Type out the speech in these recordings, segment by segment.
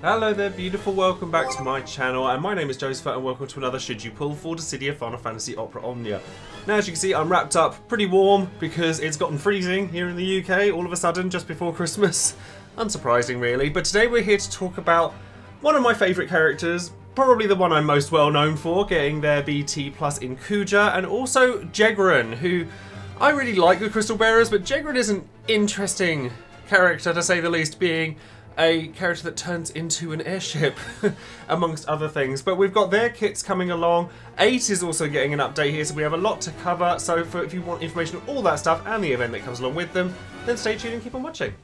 Hello there beautiful, welcome back to my channel, and my name is Joesephyr and welcome to another Should You Pull for Dissidia Final Fantasy Opera Omnia. Now as you can see I'm wrapped up pretty warm because it's gotten freezing here in the UK all of a sudden just before Christmas. Unsurprising really, but today we're here to talk about one of my favourite characters, probably the one I'm most well known for, getting their BT plus in Kuja, and also Jegran, who I really like the Crystal Bearers, but Jegran is an interesting character to say the least, being a character that turns into an airship, amongst other things. But we've got their kits coming along. 8 is also getting an update here, so we have a lot to cover. So if you want information on all that stuff and the event that comes along with them, then stay tuned and keep on watching.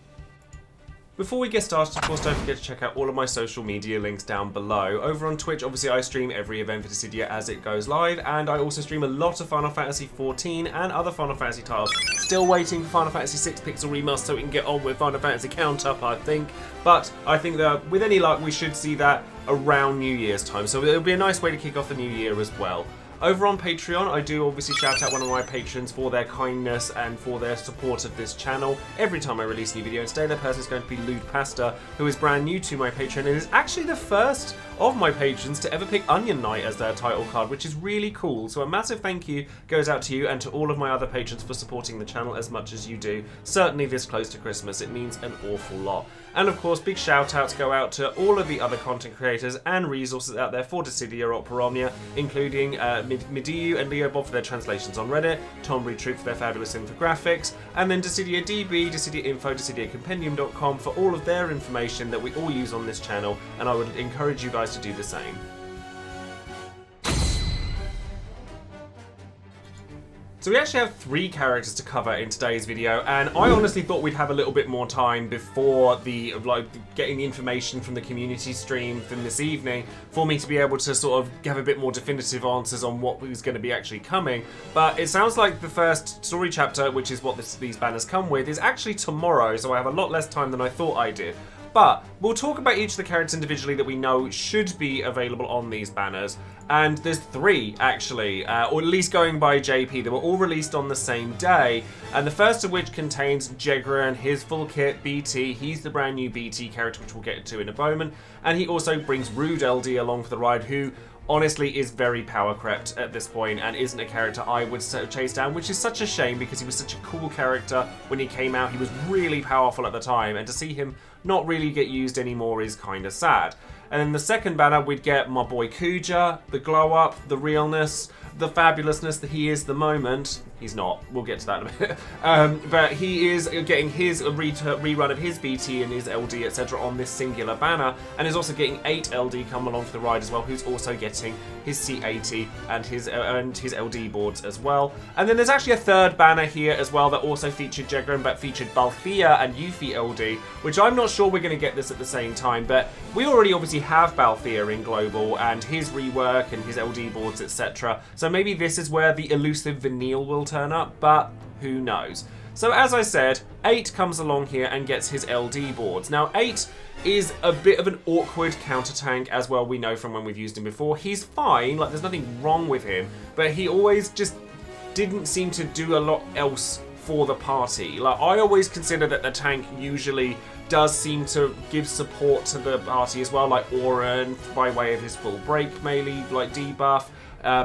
Before we get started, of course, don't forget to check out all of my social media links down below. Over on Twitch, obviously, I stream every event for Dissidia as it goes live, and I also stream a lot of Final Fantasy XIV and other Final Fantasy titles. Still waiting for Final Fantasy VI Pixel Remaster so we can get on with Final Fantasy Count Up, I think. But I think that with any luck, we should see that around New Year's time, so it'll be a nice way to kick off the new year as well. Over on Patreon, I do obviously shout out one of my patrons for their kindness and for their support of this channel every time I release a new video. And today that person is going to be Lude Pasta, who is brand new to my Patreon and is actually the first of my patrons to ever pick Onion Knight as their title card, which is really cool. So a massive thank you goes out to you and to all of my other patrons for supporting the channel as much as you do. Certainly this close to Christmas, it means an awful lot. And of course, big shout outs go out to all of the other content creators and resources out there for Dissidia Opera Omnia, including Midiu and Leo Bob for their translations on Reddit, Tom Reed Troop for their fabulous infographics, and then Dissidia DB, Dissidia Info, DissidiaCompendium.com for all of their information that we all use on this channel, and I would encourage you guys to do the same. So we actually have 3 characters to cover in today's video, and I honestly thought we'd have a little bit more time before the getting the information from the community stream from this evening for me to be able to sort of have a bit more definitive answers on what was going to be actually coming. But it sounds like the first story chapter, which is what these banners come with, is actually tomorrow, so I have a lot less time than I thought I did. But we'll talk about each of the characters individually that we know should be available on these banners. And there's 3, actually, or at least going by JP. They were all released on the same day. And the first of which contains Jegran, his full kit, BT. He's the brand new BT character, which we'll get to in a moment. And he also brings Rude LD along for the ride, who honestly is very power crept at this point and isn't a character I would chase down, which is such a shame because he was such a cool character when he came out. He was really powerful at the time, and to see him not really get used anymore is kind of sad. And in the second banner we'd get my boy Kuja, the glow up, the realness, the fabulousness that he is the moment. He's not, we'll get to that in a bit. But he is getting his rerun of his BT and his LD, etc. on this singular banner, and is also getting 8 LD come along for the ride as well, who's also getting his C80 and his LD boards as well. And then there's actually a third banner here as well that also featured Jegran, but featured Balthea and Yuffie LD, which I'm not sure we're going to get this at the same time, but we already obviously have Balthea in Global and his rework and his LD boards, etc. So maybe this is where the elusive Vanille will turn up, but who knows. So as I said, 8 comes along here and gets his LD boards. Now 8 is a bit of an awkward counter tank as well, we know from when we've used him before. He's fine, like there's nothing wrong with him, but he always just didn't seem to do a lot else for the party. Like I always consider that the tank usually does seem to give support to the party as well, like Auron by way of his full break melee like debuff,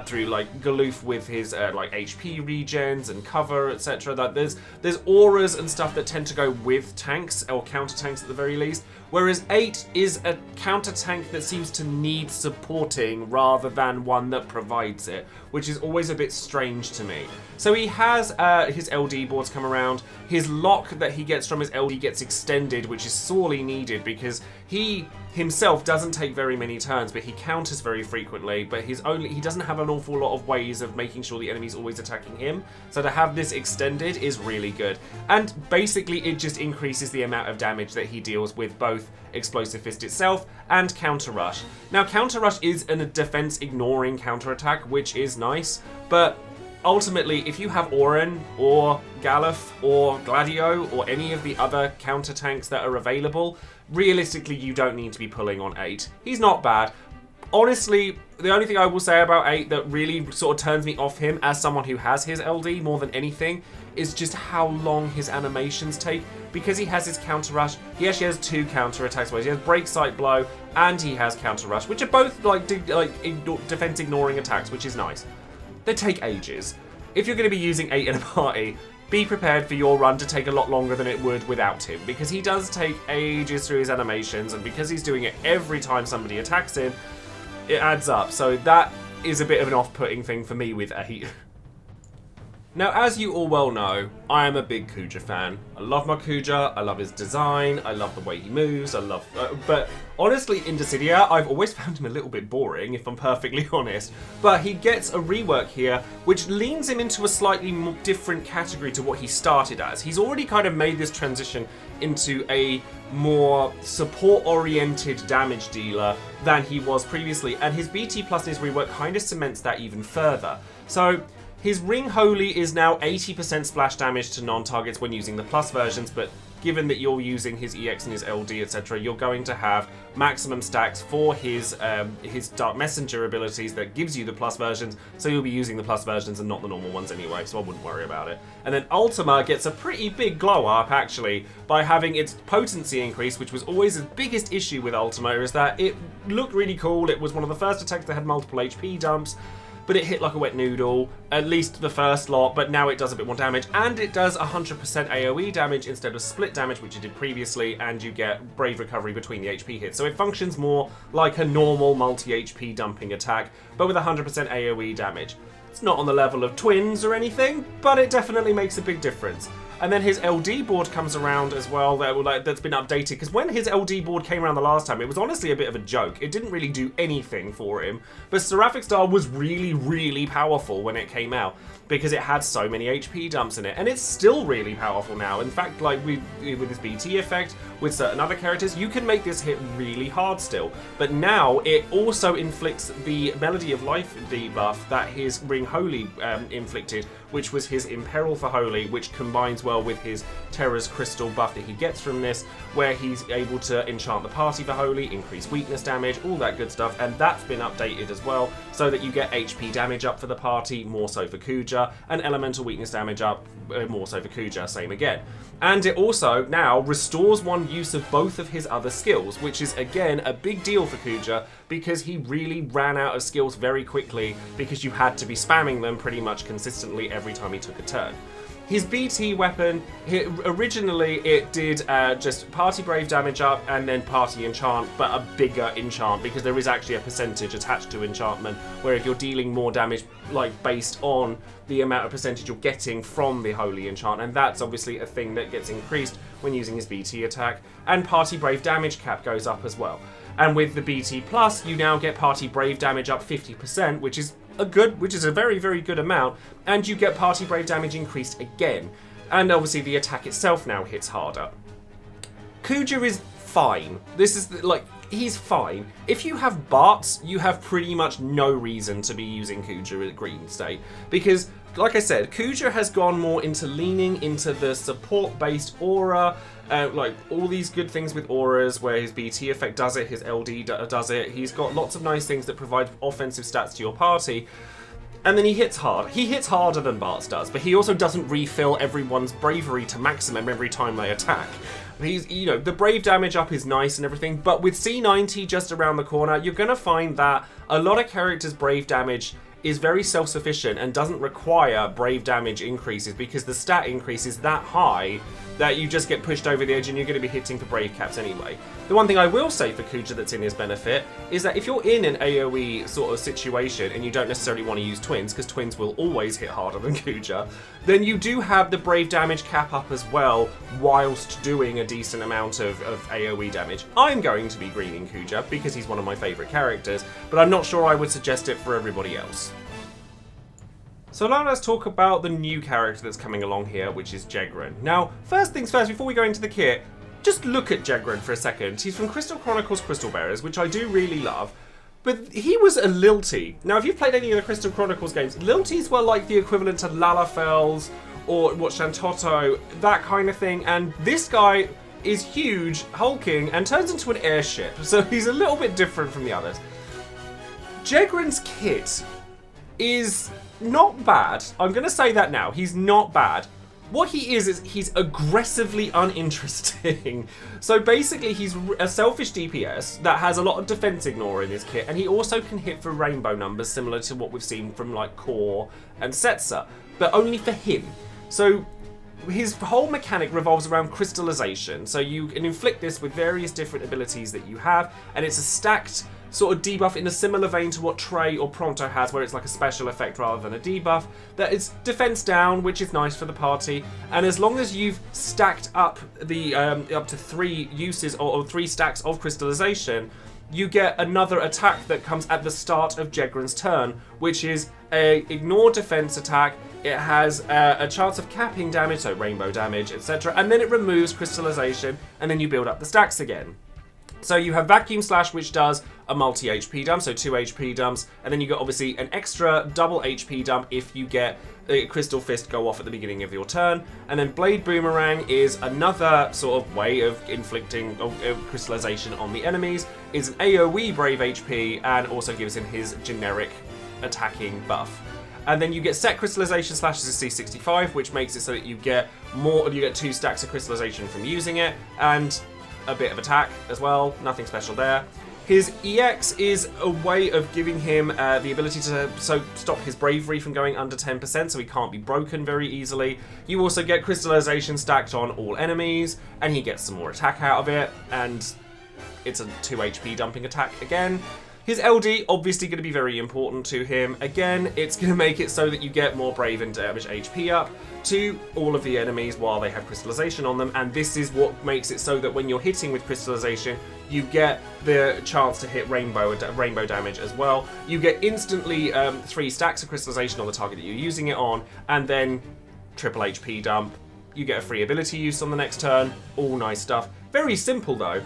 through like Galoof with his like HP regens and cover, etc. That there's auras and stuff that tend to go with tanks or counter tanks at the very least. Whereas 8 is a counter tank that seems to need supporting rather than one that provides it, which is always a bit strange to me. So he has his LD boards come around. His lock that he gets from his LD gets extended, which is sorely needed because he himself doesn't take very many turns, but he counters very frequently, but he doesn't have an awful lot of ways of making sure the enemy's always attacking him. So to have this extended is really good. And basically it just increases the amount of damage that he deals with both Explosive Fist itself and Counter Rush. Now Counter Rush is a defense ignoring counter attack, which is nice, but ultimately, if you have Auron or Galuf or Gladio or any of the other counter tanks that are available, realistically you don't need to be pulling on 8. He's not bad. honestly, the only thing I will say about 8 that really sort of turns me off him as someone who has his LD more than anything is just how long his animations take. Because he has his counter rush, he actually has 2 counter attacks. He has break sight blow and he has counter rush, which are both like defense ignoring attacks, which is nice. They take ages. If you're going to be using 8 in a party, be prepared for your run to take a lot longer than it would without him, because he does take ages through his animations, and because he's doing it every time somebody attacks him, it adds up. So that is a bit of an off-putting thing for me with 8. Now, as you all well know, I am a big Kuja fan. I love my Kuja, I love his design, I love the way he moves, but honestly, in Dissidia, I've always found him a little bit boring, if I'm perfectly honest. But he gets a rework here, which leans him into a slightly more different category to what he started as. He's already kind of made this transition into a more support-oriented damage dealer than he was previously, and his BT plus and his rework kind of cements that even further. So, his Ring Holy is now 80% splash damage to non-targets when using the plus versions, but given that you're using his EX and his LD, etc., you're going to have maximum stacks for his Dark Messenger abilities that gives you the plus versions, so you'll be using the plus versions and not the normal ones anyway, so I wouldn't worry about it. And then Ultima gets a pretty big glow up, actually, by having its potency increase, which was always the biggest issue with Ultima, is that it looked really cool. It was one of the first attacks that had multiple HP dumps, but it hit like a wet noodle, at least the first lot, but now it does a bit more damage, and it does 100% AoE damage instead of split damage, which it did previously, and you get Brave Recovery between the HP hits. So it functions more like a normal multi-HP dumping attack, but with 100% AoE damage. It's not on the level of Twins or anything, but it definitely makes a big difference. And then his LD board comes around as well, that's been updated, because when his LD board came around the last time, it was honestly a bit of a joke. It didn't really do anything for him, but Seraphic Star was really, really powerful when it came out, because it had so many HP dumps in it, and it's still really powerful now. In fact, like with his BT effect, with certain other characters, you can make this hit really hard still, but now it also inflicts the Melody of Life debuff that his Ring Holy inflicted, which was his Imperil for Holy, which combines well with his Terra's Crystal buff that he gets from this, where he's able to enchant the party for Holy, increase weakness damage, all that good stuff, and that's been updated as well, so that you get HP damage up for the party, more so for Kuja, and elemental weakness damage up, more so for Kuja, same again. And it also now restores one use of both of his other skills, which is again a big deal for Kuja, because he really ran out of skills very quickly, because you had to be spamming them pretty much consistently every time he took a turn. His BT weapon, originally it did just party brave damage up and then party enchant, but a bigger enchant, because there is actually a percentage attached to enchantment, where if you're dealing more damage, like based on the amount of percentage you're getting from the holy enchant, and that's obviously a thing that gets increased when using his BT attack, and party brave damage cap goes up as well. And with the BT plus, you now get party brave damage up 50%, which is a very, very good amount, and you get party brave damage increased again. And obviously the attack itself now hits harder. Kuja is fine. He's fine. If you have Barts, you have pretty much no reason to be using Kuja at Green State, because, like I said, Kuja has gone more into leaning into the support-based aura, like all these good things with auras, where his BT effect does it, his LD does it. He's got lots of nice things that provide offensive stats to your party. And then he hits hard. He hits harder than Bart's does, but he also doesn't refill everyone's bravery to maximum every time they attack. The brave damage up is nice and everything, but with C90 just around the corner, you're going to find that a lot of characters' brave damage is very self-sufficient and doesn't require brave damage increases, because the stat increase is that high that you just get pushed over the edge and you're going to be hitting for brave caps anyway. The one thing I will say for Kuja that's in his benefit is that if you're in an AoE sort of situation and you don't necessarily want to use Twins, because Twins will always hit harder than Kuja, then you do have the brave damage cap up as well, whilst doing a decent amount of AoE damage. I'm going to be greening Kuja because he's one of my favourite characters, but I'm not sure I would suggest it for everybody else. So now let's talk about the new character that's coming along here, which is Jegran. Now, first things first, before we go into the kit, just look at Jegran for a second. He's from Crystal Chronicles Crystal Bearers, which I do really love, but he was a Lilty. Now, if you've played any of the Crystal Chronicles games, Lilties were like the equivalent to Lalafels or Shantotto, that kind of thing, and this guy is huge, hulking, and turns into an airship, so he's a little bit different from the others. Jegran's kit is not bad. I'm going to say that now. He's not bad. What he is he's aggressively uninteresting. So basically he's a selfish DPS that has a lot of defense ignore in his kit, and he also can hit for rainbow numbers similar to what we've seen from like Core and Setzer, but only for him. So his whole mechanic revolves around crystallization. So you can inflict this with various different abilities that you have, and it's a stacked sort of debuff in a similar vein to what Trey or Pronto has, where it's like a special effect rather than a debuff. That is defense down, which is nice for the party. And as long as you've stacked up the up to 3 uses or 3 stacks of crystallization, you get another attack that comes at the start of Jegran's turn, which is a ignore defense attack. It has a chance of capping damage, so rainbow damage, etc. And then it removes crystallization, and then you build up the stacks again. So you have Vacuum Slash, which does a multi-HP dump, so 2 HP dumps, and then you get obviously an extra double HP dump if you get a Crystal Fist go off at the beginning of your turn. And then Blade Boomerang is another sort of way of inflicting crystallization on the enemies, is an AoE Brave HP, and also gives him his generic attacking buff. And then you get Set Crystallization Slash as a C65, which makes it so that you get 2 stacks of crystallization from using it, and a bit of attack as well, nothing special there. His EX is a way of giving him the ability to stop his bravery from going under 10%, so he can't be broken very easily. You also get crystallization stacked on all enemies, and he gets some more attack out of it, and it's a 2 HP dumping attack again. His LD, obviously going to be very important to him. Again, it's going to make it so that you get more Brave and Damage HP up to all of the enemies while they have crystallization on them, and this is what makes it so that when you're hitting with crystallization, you get the chance to hit rainbow damage as well. You get instantly 3 stacks of crystallization on the target that you're using it on, and then triple HP dump. You get a free ability use on the next turn. All nice stuff. Very simple though.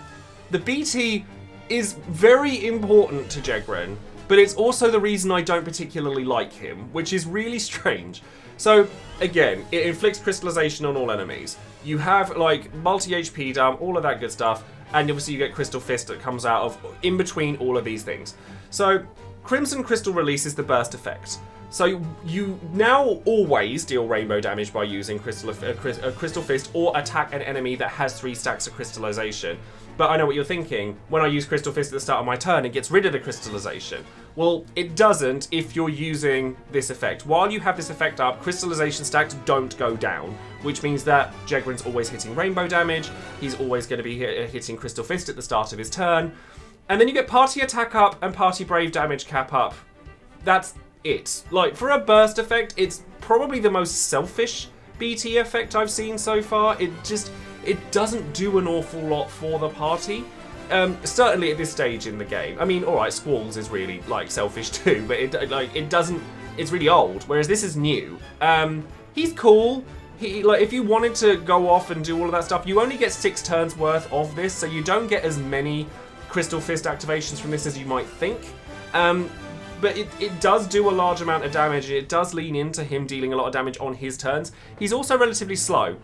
The BT is very important to Jegran, but it's also the reason I don't particularly like him, which is really strange. So, again, it inflicts crystallization on all enemies. You have, like, multi-HP dump, all of that good stuff, and obviously you get Crystal Fist that comes out of in between all of these things. So, Crimson Crystal releases the burst effect. So you now always deal rainbow damage by using Crystal Fist or attack an enemy that has 3 stacks of crystallization. But I know what you're thinking. When I use Crystal Fist at the start of my turn, it gets rid of the crystallization. Well, it doesn't if you're using this effect. While you have this effect up, crystallization stacks don't go down, which means that Jegran's always hitting rainbow damage. He's always going to be hitting Crystal Fist at the start of his turn. And then you get party attack up and party brave damage cap up. That's it. Like, for a burst effect, it's probably the most selfish BT effect I've seen so far. It doesn't do an awful lot for the party. Certainly at this stage in the game. I mean, alright, Squalls is really, like, selfish too, but it doesn't, it's really old, whereas this is new. He's cool. If you wanted to go off and do all of that stuff, you only get 6 turns worth of this, so you don't get as many Crystal Fist activations from this as you might think. But it does do a large amount of damage, and it does lean into him dealing a lot of damage on his turns. He's also relatively slow,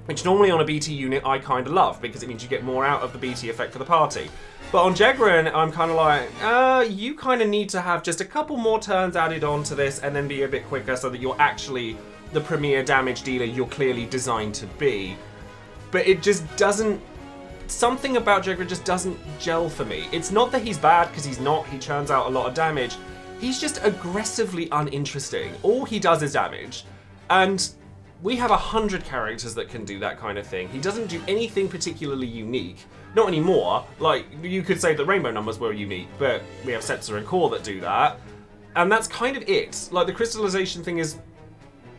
which normally on a BT unit I kind of love, because it means you get more out of the BT effect for the party. But on Jegran, I'm kind of like, you kind of need to have just a couple more turns added on to this, and then be a bit quicker so that you're actually the premier damage dealer you're clearly designed to be. But it just doesn't... Something about Jegran just doesn't gel for me. It's not that he's bad, because he's not. He churns out a lot of damage. He's just aggressively uninteresting. All he does is damage. And we have 100 characters that can do that kind of thing. He doesn't do anything particularly unique. Not anymore. Like, you could say that rainbow numbers were unique, but we have Setzer and Core that do that. And that's kind of it. Like, the crystallization thing is...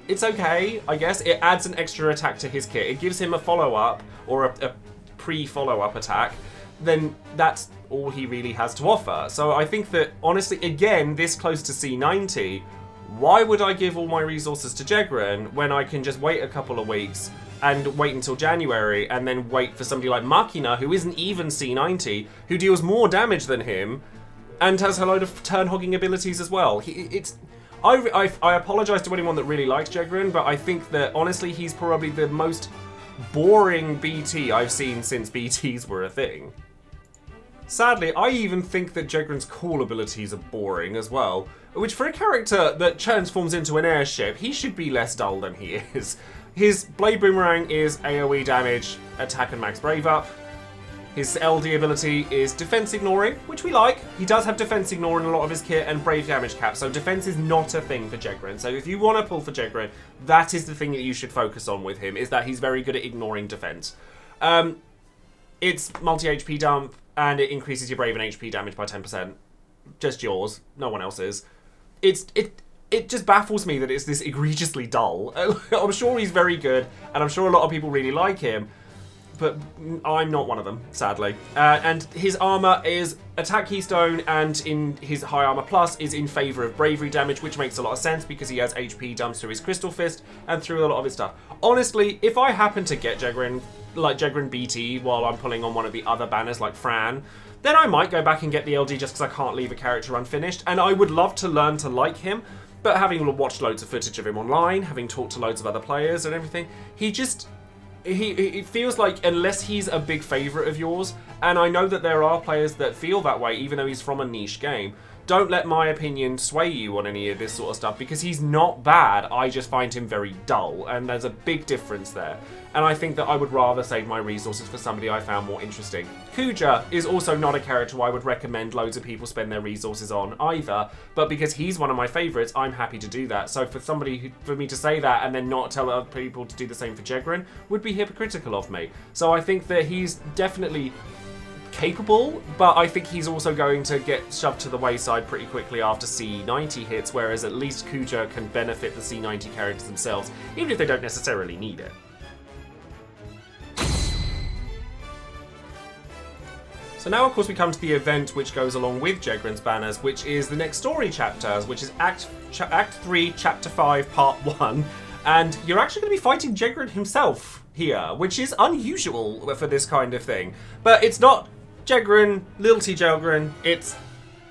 It's okay, I guess. It adds an extra attack to his kit. It gives him a follow-up, or a pre-follow-up attack. Then that's all he really has to offer. So I think that, honestly, again, this close to C90, why would I give all my resources to Jegran when I can just wait a couple of weeks and wait until January and then wait for somebody like Machina, who isn't even C90, who deals more damage than him and has a load of turn-hogging abilities as well. I apologise to anyone that really likes Jegran, but I think that, honestly, he's probably the most boring BT I've seen since BTs were a thing. Sadly, I even think that Jegran's cool abilities are boring as well, which for a character that transforms into an airship, he should be less dull than he is. His Blade Boomerang is AoE damage, attack and max brave up. His LD ability is defense ignoring, which we like. He does have defense ignore in a lot of his kit and brave damage cap, so defense is not a thing for Jegran. So if you want to pull for Jegran, that is the thing that you should focus on with him, is that he's very good at ignoring defense. It's multi-HP dump, and it increases your brave and HP damage by 10%. Just yours, no one else's. It just baffles me that it's this egregiously dull. I'm sure he's very good, and I'm sure a lot of people really like him, but I'm not one of them, sadly. And his armor is attack keystone, and in his high armor plus is in favor of bravery damage, which makes a lot of sense because he has HP dumps through his crystal fist and through a lot of his stuff. Honestly, if I happen to get Jegran, like Jegran BT, while I'm pulling on one of the other banners like Fran, then I might go back and get the LD just because I can't leave a character unfinished, and I would love to learn to like him. But having watched loads of footage of him online, having talked to loads of other players and everything, it feels like, unless he's a big favourite of yours, and I know that there are players that feel that way, even though he's from a niche game, don't let my opinion sway you on any of this sort of stuff, because he's not bad, I just find him very dull, and there's a big difference there. And I think that I would rather save my resources for somebody I found more interesting. Kuja is also not a character I would recommend loads of people spend their resources on either, but because he's one of my favourites, I'm happy to do that. So for me to say that and then not tell other people to do the same for Jegran would be hypocritical of me. So I think that he's definitely capable, but I think he's also going to get shoved to the wayside pretty quickly after C90 hits, whereas at least Kuja can benefit the C90 characters themselves, even if they don't necessarily need it. So now, of course, we come to the event which goes along with Jegran's banners, which is the next story chapters, which is Act 3, Chapter 5, Part 1. And you're actually going to be fighting Jegran himself here, which is unusual for this kind of thing. But it's not Jegran, Little T Jegran, it's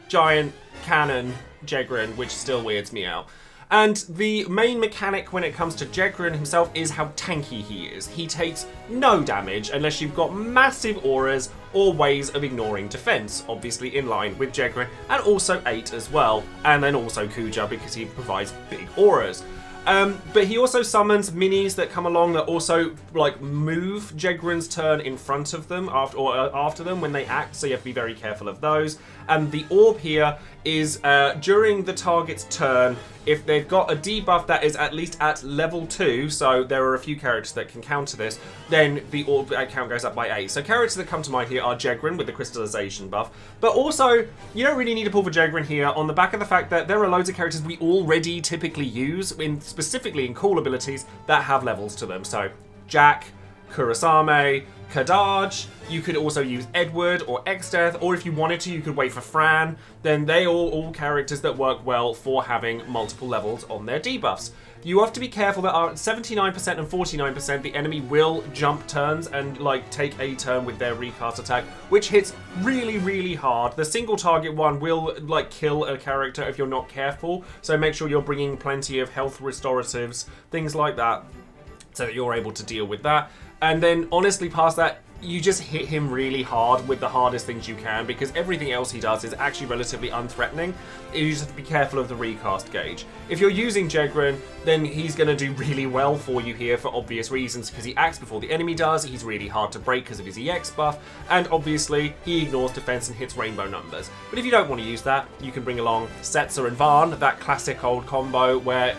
Giant Cannon Jegran, which still weirds me out. And the main mechanic when it comes to Jegran himself is how tanky he is. He takes no damage unless you've got massive auras or ways of ignoring defense, obviously in line with Jegran, and also 8 as well, and then also Kuja because he provides big auras. But he also summons minis that come along that also like move Jegran's turn in front of them after them when they act, so you have to be very careful of those. And the orb here is during the target's turn, if they've got a debuff that is at least at level 2, so there are a few characters that can counter this, then the orb count goes up by 8. So characters that come to mind here are Jegran with the crystallization buff, but also you don't really need to pull for Jegran here on the back of the fact that there are loads of characters we already typically use, specifically in cool abilities, that have levels to them. So Jack, Kurasame, Kadaj, you could also use Edward or Exdeath, or if you wanted to, you could wait for Fran. Then they are all characters that work well for having multiple levels on their debuffs. You have to be careful that at 79% and 49%, the enemy will jump turns and like take a turn with their recast attack, which hits really, really hard. The single target one will like kill a character if you're not careful, so make sure you're bringing plenty of health restoratives, things like that, so that you're able to deal with that. And then honestly past that, you just hit him really hard with the hardest things you can, because everything else he does is actually relatively unthreatening. You just have to be careful of the recast gauge. If you're using Jegran, then he's going to do really well for you here for obvious reasons, because he acts before the enemy does, he's really hard to break because of his EX buff, and obviously he ignores defense and hits rainbow numbers. But if you don't want to use that, you can bring along Setzer and Varn, that classic old combo where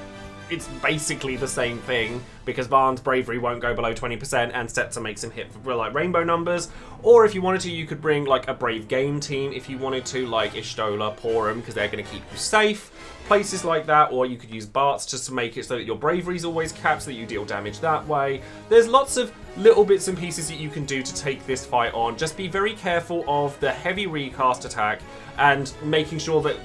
it's basically the same thing, because Varn's bravery won't go below 20% and Setzer makes him hit for like rainbow numbers. Or if you wanted to, you could bring like a brave game team if you wanted to, like Ishtola, Porum, because they're going to keep you safe. Places like that, or you could use Bart's just to make it so that your bravery's always capped so that you deal damage that way. There's lots of little bits and pieces that you can do to take this fight on. Just be very careful of the heavy recast attack and making sure that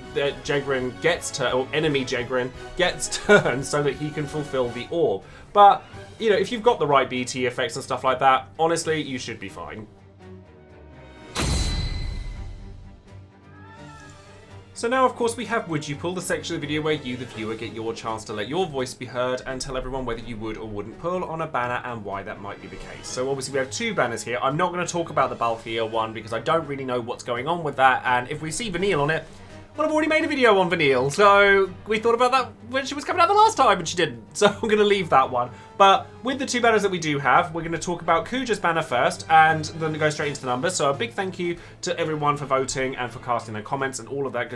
Jegran gets turn, or enemy Jegran gets turned so that he can fulfill the orb. But, you know, if you've got the right BT effects and stuff like that, honestly, you should be fine. So now, of course, we have Would You Pull, the section of the video where you, the viewer, get your chance to let your voice be heard and tell everyone whether you would or wouldn't pull on a banner and why that might be the case. So obviously we have two banners here. I'm not going to talk about the Balthier one because I don't really know what's going on with that, and if we see Vanille on it, well, I've already made a video on Vanille, so we thought about that when she was coming out the last time and she didn't, so I'm going to leave that one. But with the two banners that we do have, we're going to talk about Kuja's banner first and then go straight into the numbers. So a big thank you to everyone for voting and for casting their comments and all of that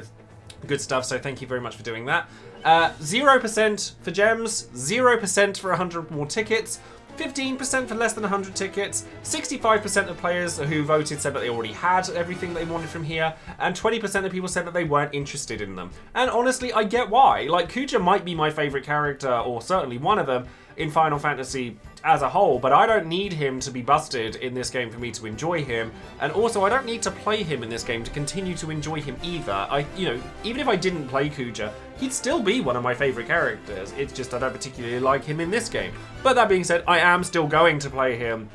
good stuff, so thank you very much for doing that. 0% for gems, 0% for 100 more tickets, 15% for less than 100 tickets, 65% of players who voted said that they already had everything they wanted from here, and 20% of people said that they weren't interested in them. And honestly, I get why. Like, Kuja might be my favourite character, or certainly one of them, in Final Fantasy as a whole, but I don't need him to be busted in this game for me to enjoy him, and also I don't need to play him in this game to continue to enjoy him either. Even if I didn't play Kuja, he'd still be one of my favourite characters. It's just I don't particularly like him in this game. But that being said, I am still going to play him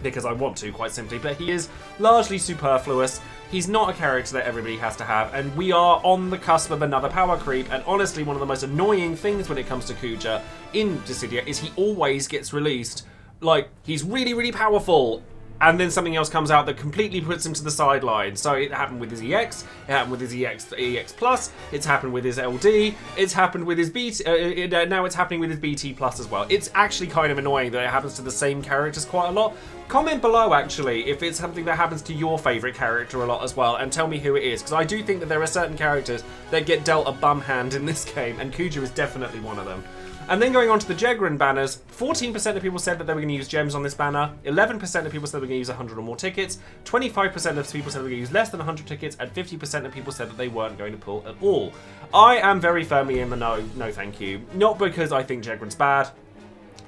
because I want to, quite simply, but he is largely superfluous. He's not a character that everybody has to have, and we are on the cusp of another power creep, and honestly, one of the most annoying things when it comes to Kuja in Dissidia is he always gets released like he's really, really powerful, and then something else comes out that completely puts him to the sideline. So it happened with his EX, it happened with his EX Plus, it's happened with his LD, it's happened with his BT, now it's happening with his BT Plus as well. It's actually kind of annoying that it happens to the same characters quite a lot. Comment below, actually, if it's something that happens to your favourite character a lot as well, and tell me who it is, because I do think that there are certain characters that get dealt a bum hand in this game, and Kuja is definitely one of them. And then going on to the Jegran banners, 14% of people said that they were going to use gems on this banner, 11% of people said they were going to use 100 or more tickets, 25% of people said they were going to use less than 100 tickets, and 50% of people said that they weren't going to pull at all. I am very firmly in the no thank you. Not because I think Jegran's bad.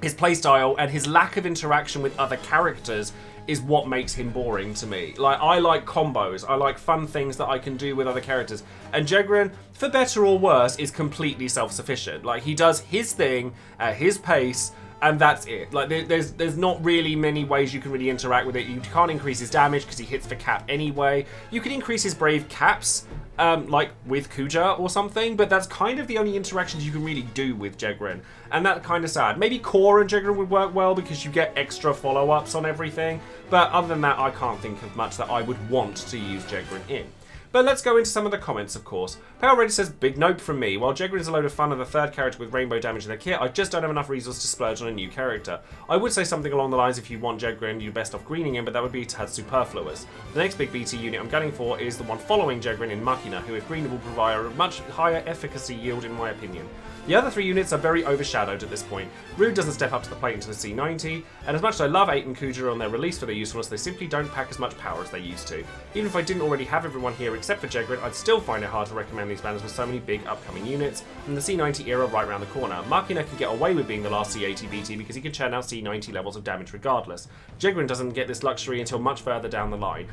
His playstyle and his lack of interaction with other characters is what makes him boring to me. Like, I like combos, I like fun things that I can do with other characters, and Jegran, for better or worse, is completely self-sufficient. Like, he does his thing at his pace, and that's it. Like, there's not really many ways you can really interact with it. You can't increase his damage because he hits for cap anyway. You can increase his brave caps, like with Kuja or something, but that's kind of the only interactions you can really do with Jegran, and that's kind of sad. Maybe Core and Jegran would work well because you get extra follow-ups on everything, but other than that, I can't think of much that I would want to use Jegran in. But let's go into some of the comments, of course. Pale Ready says, big nope from me. While Jegran is a load of fun and the third character with rainbow damage in their kit, I just don't have enough resources to splurge on a new character. I would say something along the lines, if you want Jegran, you're best off greening him, but that would be tad superfluous. The next big BT unit I'm gunning for is the one following Jegran in Machina, who if greened will provide a much higher efficacy yield in my opinion. The other three units are very overshadowed at this point. Rude doesn't step up to the plate until the C90, and as much as I love 8 and Kuja on their release for their usefulness, they simply don't pack as much power as they used to. Even if I didn't already have everyone here except for Jegran, I'd still find it hard to recommend these banners with so many big upcoming units, and the C90 era right around the corner. Machina can get away with being the last C80 BT because he can churn out C90 levels of damage regardless. Jegran doesn't get this luxury until much further down the line.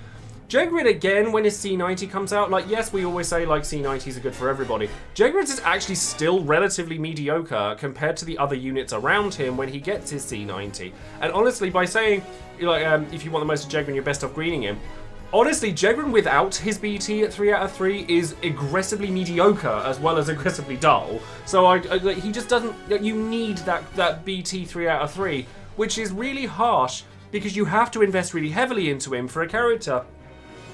Jegran, again, when his C90 comes out, like, yes, we always say, like, C90s are good for everybody. Jegran's is actually still relatively mediocre compared to the other units around him when he gets his C90. And honestly, by saying, like, if you want the most of Jegran, you're best off greening him, honestly, Jegran without his BT at 3 out of 3 is aggressively mediocre as well as aggressively dull. So he just doesn't, you need that BT 3 out of 3, which is really harsh because you have to invest really heavily into him for a character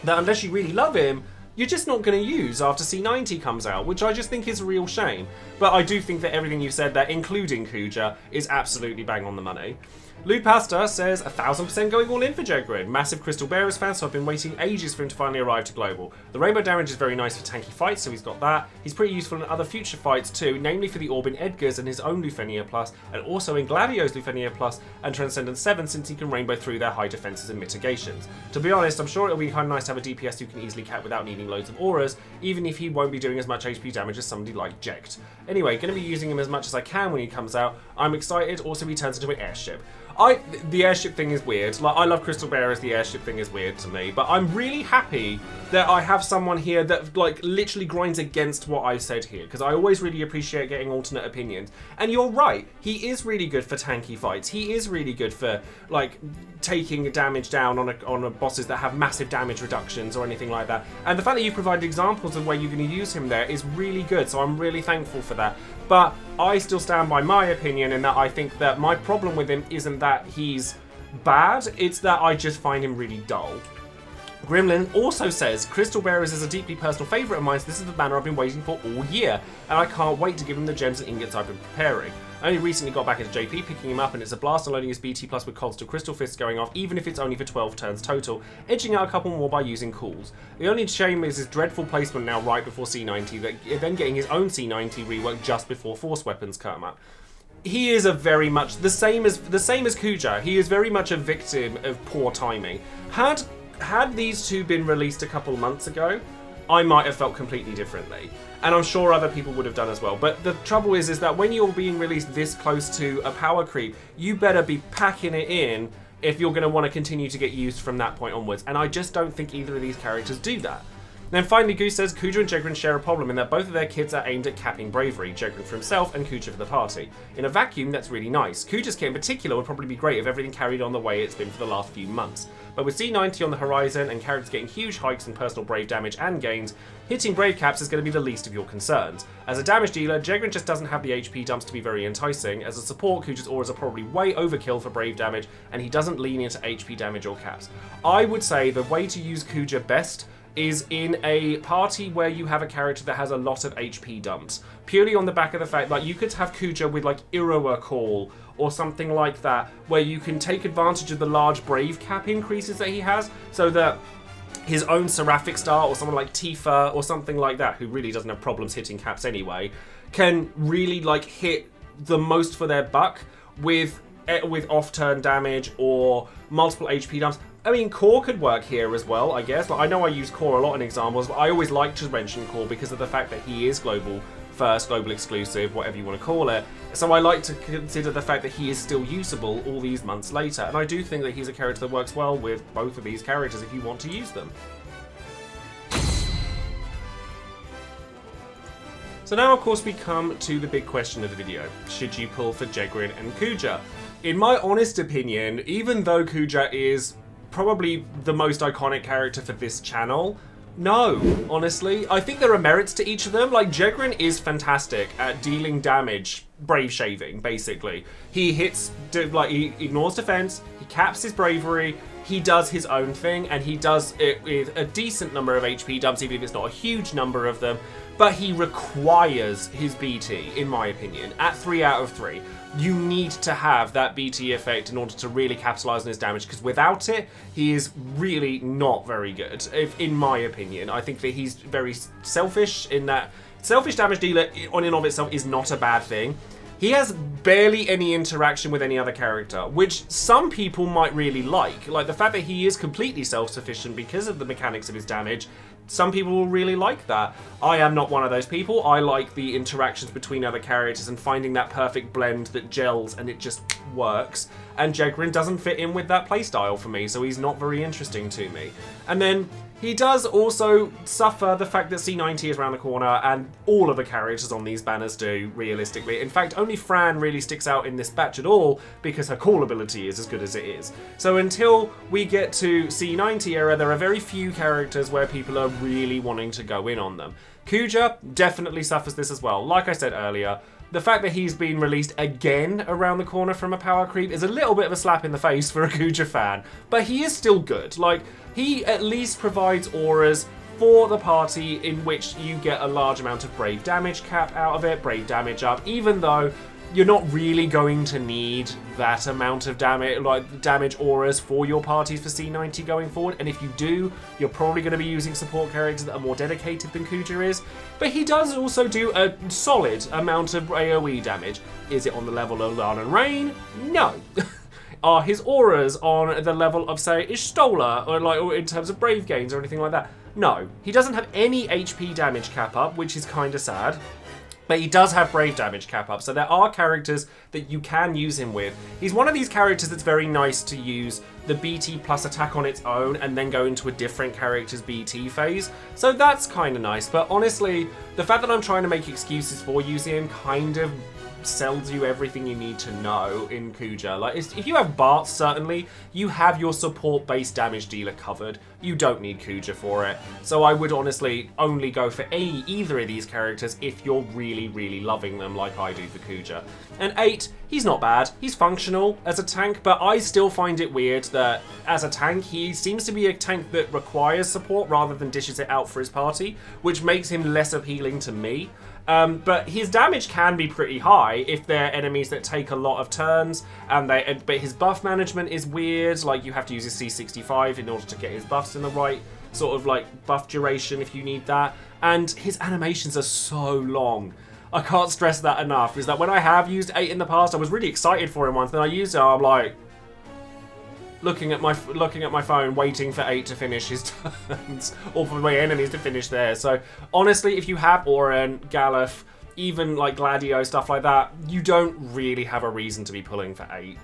that unless you really love him, you're just not going to use after C90 comes out, which I just think is a real shame. But I do think that everything you've said there, including Kuja, is absolutely bang on the money. Lewd Pasta says, 1000% going all in for Jegran. Massive Crystal Bearers fan, so I've been waiting ages for him to finally arrive to Global. The rainbow damage is very nice for tanky fights, so he's got that. He's pretty useful in other future fights too, namely for the Orb in Edgar's and his own Lufenia Plus, and also in Gladio's Lufenia Plus and Transcendence 7 since he can rainbow through their high defenses and mitigations. To be honest, I'm sure it'll be kind of nice to have a DPS who can easily cap without needing loads of auras, even if he won't be doing as much HP damage as somebody like Jekt. Anyway, going to be using him as much as I can when he comes out. I'm excited, also he turns into an airship. The airship thing is weird. Like, I love Crystal Bearers, the airship thing is weird to me. But I'm really happy that I have someone here that, like, literally grinds against what I've said here. Because I always really appreciate getting alternate opinions. And you're right, he is really good for tanky fights. He is really good for, like, taking damage down on a bosses that have massive damage reductions or anything like that. And the fact that you provided examples of where you're going to use him there is really good. So I'm really thankful for that. But I still stand by my opinion in that I think that my problem with him isn't that he's bad, it's that I just find him really dull. Gremlin also says, Crystal Bearers is a deeply personal favourite of mine, so this is the banner I've been waiting for all year, and I can't wait to give him the gems and ingots I've been preparing. I only recently got back into JP picking him up, and it's a blast unloading his BT plus with constant crystal fists going off, even if it's only for 12 turns total, edging out a couple more by using calls. The only shame is his dreadful placement now right before C90, then getting his own C90 rework just before force weapons come up. He is a very much the same as Kuja. He is very much a victim of poor timing. Had these two been released a couple months ago, I might have felt completely differently. And I'm sure other people would have done as well. But the trouble is that when you're being released this close to a power creep, you better be packing it in if you're going to want to continue to get used from that point onwards. And I just don't think either of these characters do that. Then finally, Goose says Kuja and Jegran share a problem in that both of their kits are aimed at capping bravery, Jegran for himself and Kuja for the party. In a vacuum, that's really nice. Kuja's kit in particular would probably be great if everything carried on the way it's been for the last few months. But with C90 on the horizon and characters getting huge hikes in personal brave damage and gains, hitting brave caps is going to be the least of your concerns. As a damage dealer, Jegran just doesn't have the HP dumps to be very enticing. As a support, Kuja's auras are probably way overkill for brave damage, and he doesn't lean into HP damage or caps. I would say the way to use Kuja best is in a party where you have a character that has a lot of HP dumps. Purely on the back of the fact, like, you could have Kuja with, like, Iroha Call or something like that, where you can take advantage of the large Brave cap increases that he has, so that his own Seraphic Star or someone like Tifa or something like that, who really doesn't have problems hitting caps anyway, can really, like, hit the most for their buck with off-turn damage or multiple HP dumps. I mean, Core could work here as well, I guess. Like, I know I use Core a lot in examples, but I always like to mention Core because of the fact that he is global first, global exclusive, whatever you want to call it. So I like to consider the fact that he is still usable all these months later. And I do think that he's a character that works well with both of these characters if you want to use them. So now, of course, we come to the big question of the video. Should you pull for Jegran and Kuja? In my honest opinion, even though Kuja is probably the most iconic character for this channel, no, honestly. I think there are merits to each of them. Like, Jegran is fantastic at dealing damage, brave shaving, basically. He hits, like, he ignores defense, he caps his bravery, he does his own thing, and he does it with a decent number of HP dumps, even if it's not a huge number of them. But he requires his BT, in my opinion, at 3 out of 3. You need to have that BT effect in order to really capitalize on his damage, because without it, he is really not very good, in my opinion. I think that he's very selfish in that selfish damage dealer on and of itself is not a bad thing. He has barely any interaction with any other character, which some people might really like. Like, the fact that he is completely self-sufficient because of the mechanics of his damage, some people will really like that. I am not one of those people. I like the interactions between other characters and finding that perfect blend that gels and it just works. And Jegran doesn't fit in with that playstyle for me, so he's not very interesting to me. And then he does also suffer the fact that C90 is around the corner, and all of the characters on these banners do, realistically. In fact, only Fran really sticks out in this batch at all because her call ability is as good as it is. So until we get to C90 era, there are very few characters where people are really wanting to go in on them. Kuja definitely suffers this as well. Like I said earlier, the fact that he's been released again around the corner from a power creep is a little bit of a slap in the face for a Kuja fan, but he is still good. Like, he at least provides auras for the party in which you get a large amount of brave damage cap out of it, brave damage up, even though you're not really going to need that amount of damage auras for your parties for C90 going forward. And if you do, you're probably going to be using support characters that are more dedicated than Kuja is. But he does also do a solid amount of AoE damage. Is it on the level of Lan and Rain? No. Are his auras on the level of, say, Ishtola, or in terms of brave gains or anything like that? No. He doesn't have any HP damage cap up, which is kind of sad. But he does have brave damage cap up, so there are characters that you can use him with. He's one of these characters that's very nice to use the BT plus attack on its own and then go into a different character's BT phase. So that's kind of nice, but honestly, the fact that I'm trying to make excuses for using him kind of sells you everything you need to know in Kuja. Like, if you have Bart, certainly, you have your support-based damage dealer covered. You don't need Kuja for it. So I would honestly only go for either of these characters if you're really, really loving them like I do for Kuja. And 8, he's not bad. He's functional as a tank, but I still find it weird that as a tank, he seems to be a tank that requires support rather than dishes it out for his party, which makes him less appealing to me. But his damage can be pretty high if they're enemies that take a lot of turns, but his buff management is weird. Like, you have to use his C65 in order to get his buffs in the right sort of like buff duration if you need that. And his animations are so long. I can't stress that enough. Is that when I have used 8 in the past, I was really excited for him once, then I used it, I'm like looking at my phone, waiting for 8 to finish his turns, or for my enemies to finish theirs. So honestly, if you have Oren, Galuf, even like Gladio, stuff like that, you don't really have a reason to be pulling for 8.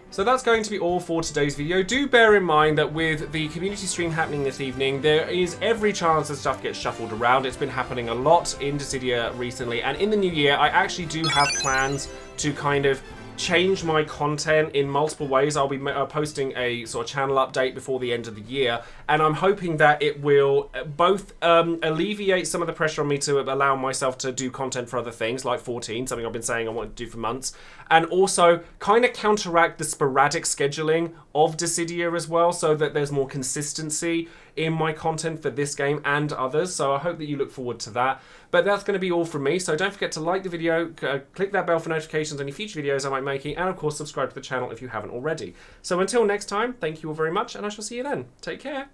So that's going to be all for today's video. Do bear in mind that with the community stream happening this evening, there is every chance that stuff gets shuffled around. It's been happening a lot in Dissidia recently, and in the new year, I actually do have plans to kind of change my content in multiple ways. I'll be posting a sort of channel update before the end of the year, and I'm hoping that it will both alleviate some of the pressure on me to allow myself to do content for other things, like 14, something I've been saying I want to do for months, and also kind of counteract the sporadic scheduling of Dissidia as well, so that there's more consistency in my content for this game and others. So I hope that you look forward to that. But that's going to be all from me, so don't forget to like the video, click that bell for notifications on any future videos I might be making, and of course subscribe to the channel if you haven't already. So until next time, thank you all very much, and I shall see you then. Take care.